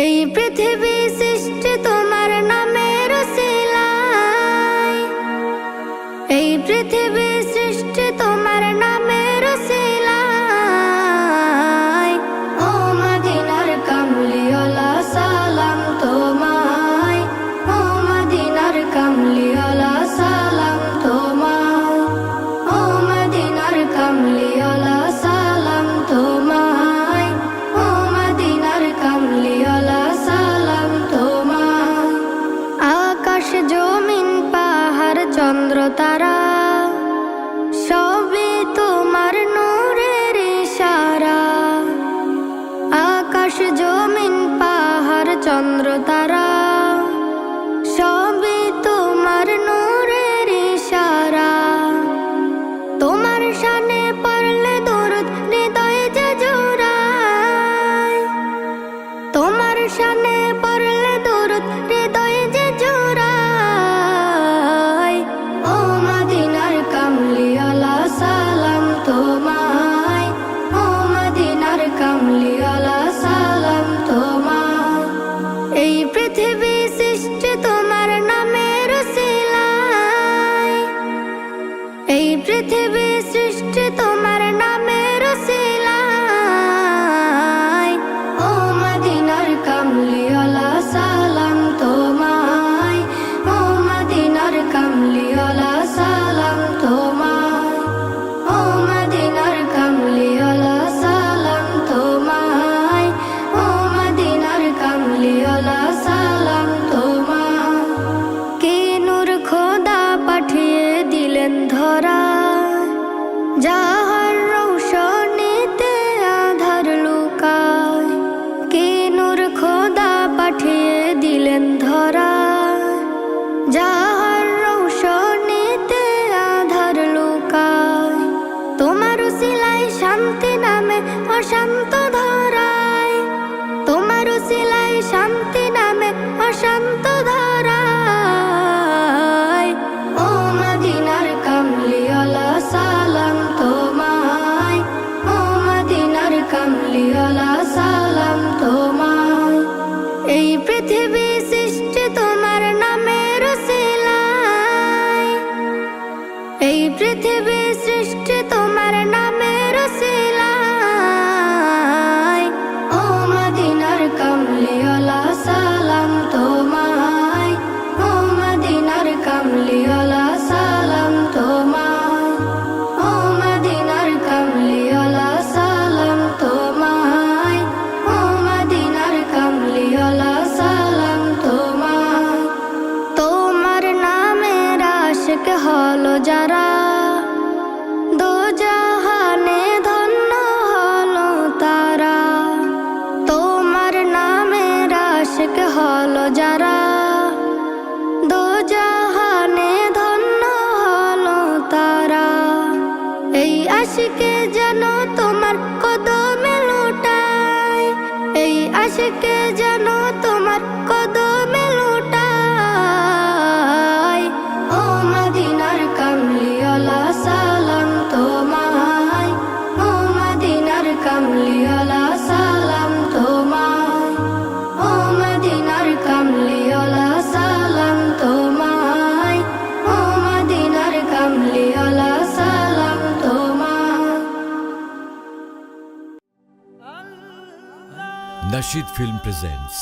এই পৃথিবী সৃষ্টি তোমার নামের উসিলায়, এই পৃথিবী সৃষ্টি তোমার নামের উসিলায়। ও মদিনার কামলিওয়ালা সালাম তোমায়, ও মদিনার কামলিওয়ালা সালাম তোমায়, ও মদিনার কামলিওয়ালা সালাম তোমায়, ও মদিনার কামলিওয়ালা সালাম তোমায়। আকাশ জমিন পাহাড় চন্দ্র তারা সবই তোমার নূরের ইশারা। আকাশ জমিন পাহাড় চন্দ্র তারা সবই তোমার নূরের ইশারা। তোমার শানে পড়লে দরুদ হৃদয় যে জোড়ায়, তোমার শানে পড়লে দরুদ হৃদয় যে জোড়ায়। ও মদিনার কামলিওয়ালা সালাম তোমায়, ও মদিনার কামলিওয়ালা সালাম তোমায়। এই পৃথিবী সৃষ্টি তোমার নামের উসিলায়, এই পৃথিবী সৃষ্টি তোমার নামের উসিলায়। ও মদিনার কামলিওয়ালা সালাম তোমায়, ও মদিনার কামলিওয়ালা সালাম তোমায়, ও মদিনার কামলিওয়ালা সালাম তোমায়, ও মদিনার কামলিওয়ালা সালাম তোমায়। কি নূর খোদা পাঠিয়ে দিলেন ধরা, যাহার রৌশনীতে আধার লুকায়। কি নূর খোদা পাঠিয়ে দিলেন ধরা, যাহার রৌশনীতে আধার লুকায়। তোমার উসিলায় শান্তি নামে অশান্ত ধরায়, তোমার উসিলায় শান্তি নামে অশান্ত ধরায়। ও মদিনার কামলিওয়ালা সালাম তোমায়, ও মদিনার কামলিওয়ালা সালাম তোমায়। এই পৃথিবী সৃষ্টি তোমার নামের উসিলায়, এই পৃথিবী সৃষ্টি তোমার নামের উসিলায়। ও মদিনার কামলিওয়ালা সালাম তোমায়, ও মদিনার কামলিওয়ালা সালাম তোমায়, ও মদিনার কামলিওয়ালা সালাম তোমায়, ও মদিনার কামলিওয়ালা সালাম তোমায়। তোমার নামের আশিক হলো যারা, দোজাহানে ধন্য হলো তারা। তোমার নামের আশিক হলো যারা, দোজাহানে ধন্য হলো তারা। এই আশিকে যেন তোমার কদমে লুটায়, এই আশিকে যেন তোমার কদমে লুটায়। ও মদিনার কামলিওয়ালা সালাম তোমায়, ও মদিনার কামলিওয়ালা সালাম তোমায়, ও মদিনার কামলিওয়ালা সালাম তোমায়, ও মদিনার কামলিওয়ালা সালাম তোমায়। Nasheed Film presents